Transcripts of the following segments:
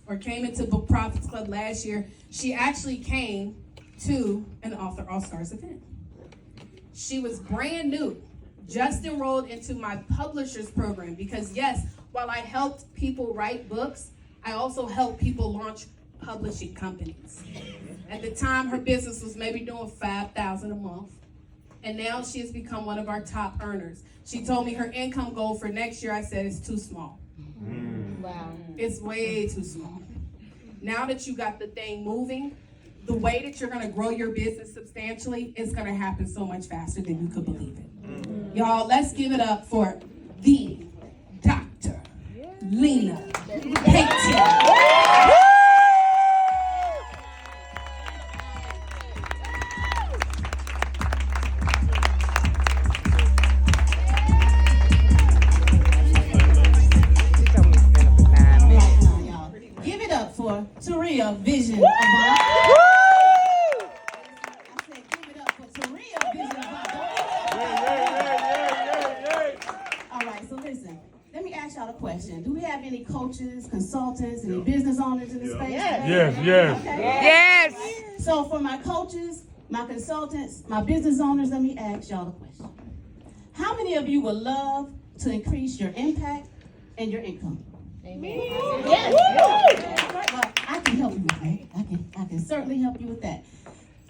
or came into Book Profits Club last year, she actually came to an Author All-Stars event. She was brand new, just enrolled into my publishers program because yes, while I helped people write books, I also helped people launch publishing companies. At the time, her business was maybe doing $5,000 a month, and now she has become one of our top earners. She told me her income goal for next year, I said, it's too small. Wow. It's way too small. Now that you got the thing moving, the way that you're gonna grow your business substantially, it's gonna happen so much faster than you could believe it. Y'all, let's give it up for the Dr. Lena Payton. Taria Vision Avant. I said, give it up for Taria Vision Avant. All right, so listen, let me ask y'all a question. Do we have any coaches, consultants, any business owners in the space? Yes. Okay. Yes. So for my coaches, my consultants, my business owners, let me ask y'all a question. How many of you would love to increase your impact and your income? Amen. Yes. Well, I can help you with that. I can certainly help you with that.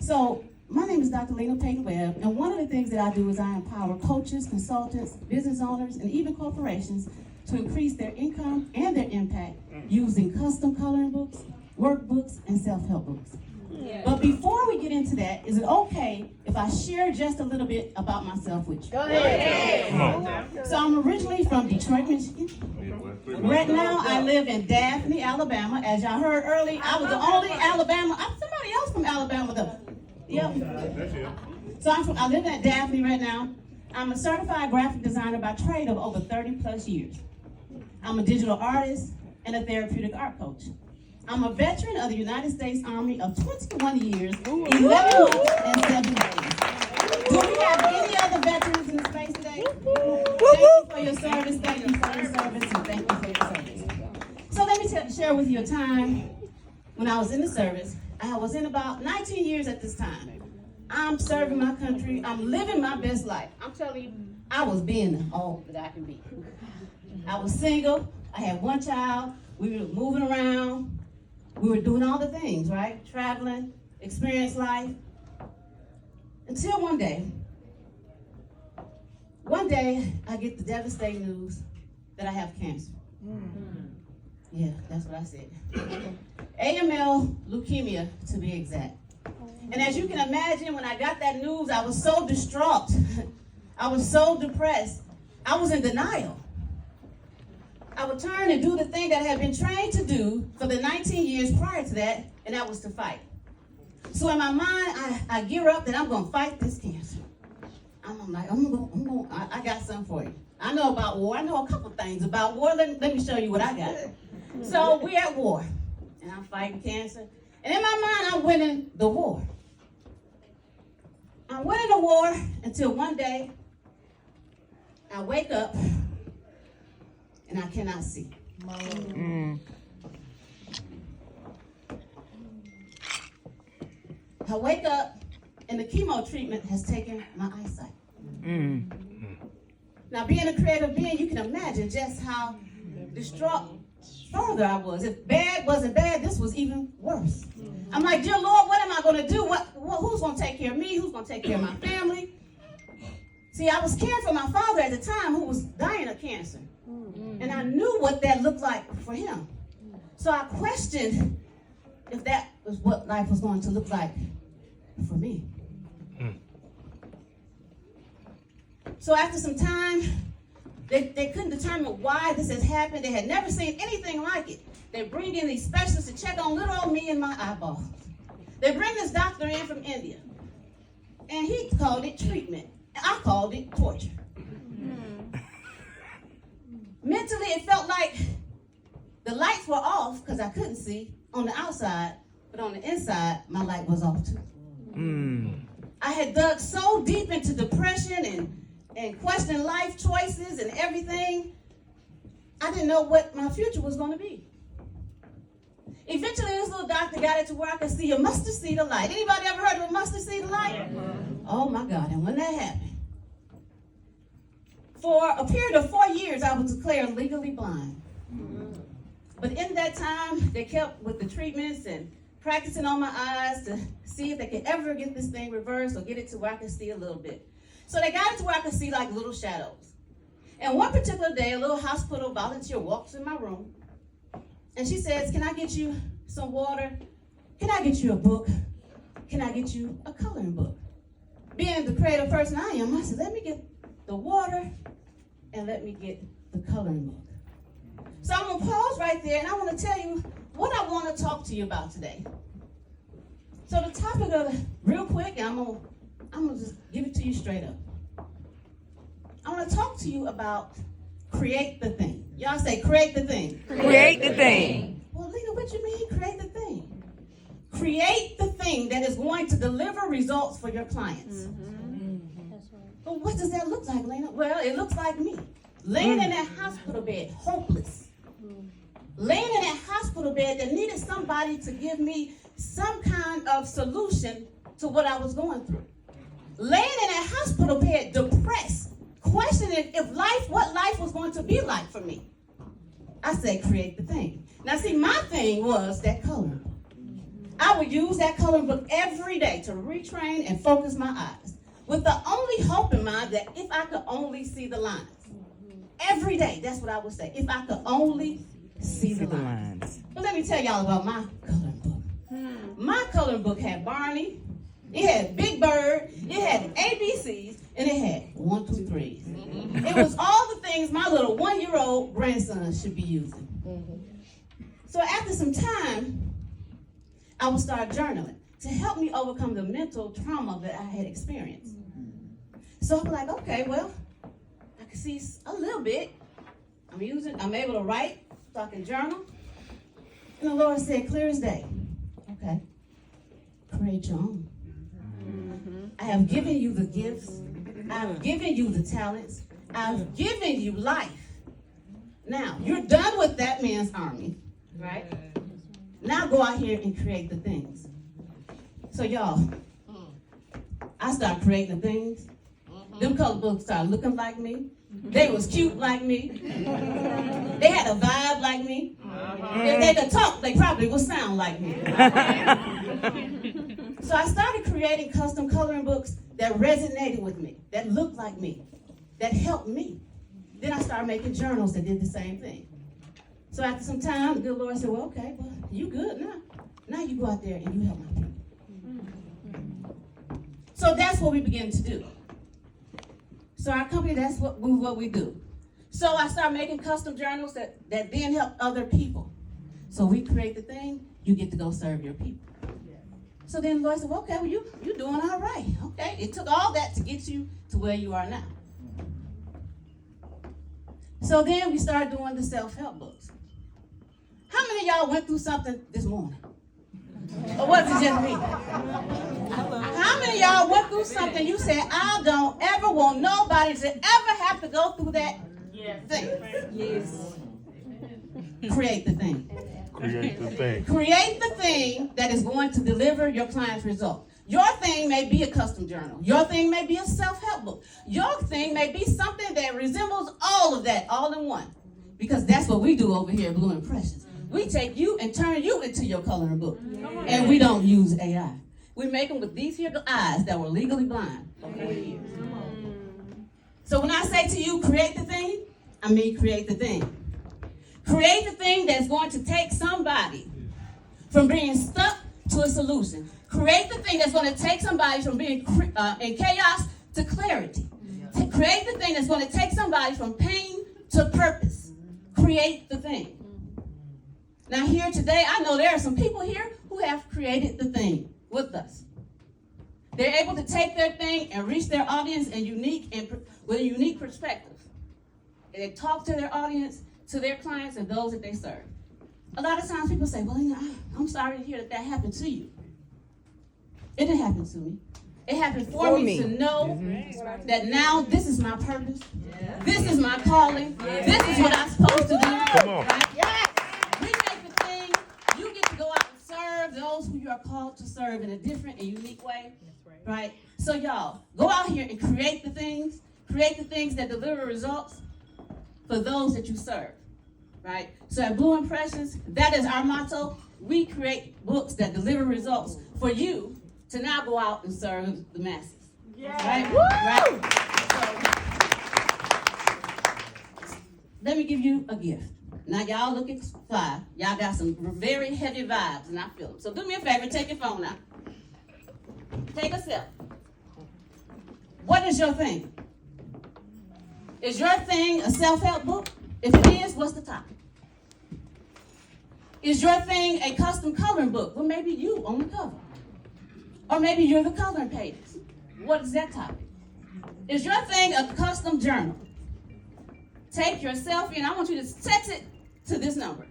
So my name is Dr. Lena Payton Webb, and one of the things that I do is I empower coaches, consultants, business owners, and even corporations to increase their income and their impact using custom coloring books, workbooks, and self-help books. But before we get into that, is it okay if I share just a little bit about myself with you? Go ahead. So I'm originally from Detroit, Michigan. Right now, I live in Daphne, Alabama. As y'all heard earlier, I was the only Alabama. I'm somebody else from Alabama, though. Yep. So I live at Daphne right now. I'm a certified graphic designer by trade of over 30 plus years. I'm a digital artist and a therapeutic art coach. I'm a veteran of the United States Army of 21 years, 11 months, and 7 days. Do we have any other veterans in the space today? Thank you for your service, thank you for your service, and thank you for your service. So let me share with you a time when I was in the service. I was in about 19 years at this time. I'm serving my country, I'm living my best life. I'm telling you, I was being all that I can be. I was single, I had one child, we were moving around, we were doing all the things, right? Traveling, experience life. Until one day, I get the devastating news that I have cancer. Yeah, that's what I said. AML leukemia, to be exact. And as you can imagine, when I got that news, I was so distraught. I was so depressed. I was in denial. I would turn and do the thing that I had been trained to do for the 19 years prior to that, and that was to fight. So in my mind, I gear up that I'm going to fight this cancer. I'm like, I got something for you. I know about war. I know a couple things about war. Let me show you what I got. So we're at war, and I'm fighting cancer. And in my mind, I'm winning the war. I'm winning the war until one day, I wake up, and I cannot see. I wake up, and the chemo treatment has taken my eyesight. Now, being a creative being, you can imagine just how distraught further I was. If bad wasn't bad, this was even worse. I'm like, dear Lord, what am I going to do? Who's going to take care of me? Who's going to take care of my family? See, I was caring for my father at the time who was dying of cancer. And I knew what that looked like for him. So I questioned if that was what life was going to look like for me. So after some time, they couldn't determine why this has happened. They had never seen anything like it. They bring in these specialists to check on little old me and my eyeballs. They bring this doctor in from India, and he called it treatment. And I called it torture. Mentally, it felt like the lights were off because I couldn't see on the outside, but on the inside, my light was off too. I had dug so deep into depression and questioning life choices and everything, I didn't know what my future was going to be. Eventually, this little doctor got it to where I could see a mustard seed of light. Anybody ever heard of a mustard seed of light? Oh my God, and when that happened, for a period of 4 years, I was declared legally blind. But in that time, they kept with the treatments and practicing on my eyes to see if they could ever get this thing reversed or get it to where I could see a little bit. So they got it to where I could see like little shadows. And one particular day, a little hospital volunteer walks in my room, and she says, "Can I get you some water? Can I get you a book? Can I get you a coloring book?" Being the creative person I am, I said, let me get the water and let me get the coloring book. So I'm going to pause right there, and I want to tell you what I want to talk to you about today. So the topic of it, real quick, and I'm going to just give it to you straight up. I want to talk to you about create the thing. Y'all say create the thing. Create the thing. Well, Lena, what you mean create the thing? Create the thing that is going to deliver results for your clients. But what does that look like, Lena? Well, it looks like me. Laying in that hospital bed, hopeless. Laying in that hospital bed that needed somebody to give me some kind of solution to what I was going through. Laying in that hospital bed, depressed, questioning what life was going to be like for me. I said, create the thing. Now, see, my thing was that coloring book. I would use that coloring book every day to retrain and focus my eyes, with the only hope in mind that if I could only see the lines. Every day, that's what I would say. If I could only see the lines. But let me tell y'all about my coloring book. My coloring book had Barney, it had Big Bird, it had ABCs, and it had 1, 2, 3s. It was all the things my little 1-year-old grandson should be using. So after some time, I would start journaling to help me overcome the mental trauma that I had experienced. So I'm like, okay, well, I can see a little bit. I'm able to write, so I can journal. And the Lord said, clear as day. Okay, create your own. I have given you the gifts. I've given you the talents. I've given you life. Now, you're done with that man's army, right? Now go out here and create the things. So y'all, I started creating the things. Them color books started looking like me. They was cute like me. They had a vibe like me. If they could talk, they probably would sound like me. So I started creating custom coloring books that resonated with me, that looked like me, that helped me. Then I started making journals that did the same thing. So after some time, the good Lord said, well, okay, well, you good now. Now you go out there and you help my people. So that's what we began to do. So our company, that's what we do. So I started making custom journals that then help other people. So we create the thing, you get to go serve your people. So then the Lord said, well, okay, well, you're doing all right. Okay, it took all that to get you to where you are now. So then we started doing the self-help books. How many of y'all went through something this morning? Or was it just me? How many of y'all went through something you said, I don't ever want nobody to ever have to go through that thing? Yes. Create the thing. Create the thing. Create the thing that is going to deliver your client's result. Your thing may be a custom journal. Your thing may be a self-help book. Your thing may be something that resembles all of that, all in one. Because that's what we do over here at Blu Impressions. We take you and turn you into your coloring book. And we don't use AI. We make them with these here eyes that were legally blind for 40 years. So when I say to you, create the thing, I mean create the thing. Create the thing that's going to take somebody from being stuck to a solution. Create the thing that's going to take somebody from being in chaos to clarity. Create the thing that's going to take somebody from pain to purpose. Create the thing. Now here today, I know there are some people here who have created the thing with us. They're able to take their thing and reach their audience with a unique perspective. And they talk to their audience, to their clients, and those that they serve. A lot of times people say, well, I'm sorry to hear that happened to you. It didn't happen to me. It happened for me to know that now this is my purpose. This is my calling. This is what I'm supposed to do. Come on. Right? We make the thing, you get to go serve those who you are called to serve in a different and unique way. Right? So y'all, go out here and create the things that deliver results for those that you serve. Right? So at Blu Impressions, that is our motto. We create books that deliver results for you to now go out and serve the masses. Yeah. Right? Right? So, let me give you a gift. Now y'all looking fly. Y'all got some very heavy vibes, and I feel them. So do me a favor, take your phone out. Take a sip. What is your thing? Is your thing a self-help book? If it is, what's the topic? Is your thing a custom coloring book? Well, maybe you on the cover. Or maybe you're the coloring pages. What is that topic? Is your thing a custom journal? Take your selfie, and I want you to text it to this number.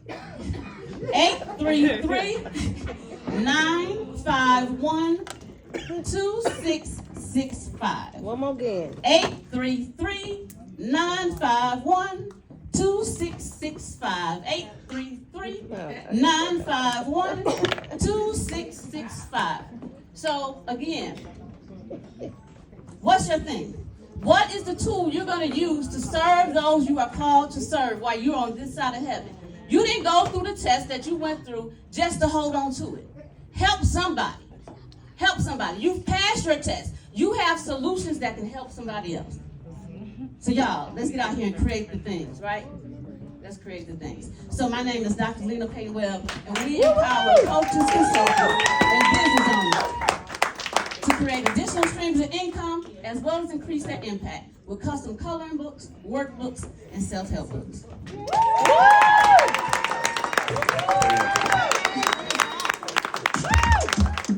833-951-2665. One more again. 833-951-2665. 833-951-2665. So again, what's your thing? What is the tool you're going to use to serve those you are called to serve while you're on this side of heaven? You didn't go through the test that you went through just to hold on to it. Help somebody. Help somebody. You've passed your test. You have solutions that can help somebody else. So y'all, let's get out here and create the things, right? Let's create the things. So my name is Dr. Lena Webb, and we empower coaches, consultants, and business owners to create additional streams of income as well as increase their impact with custom coloring books, workbooks, and self-help books.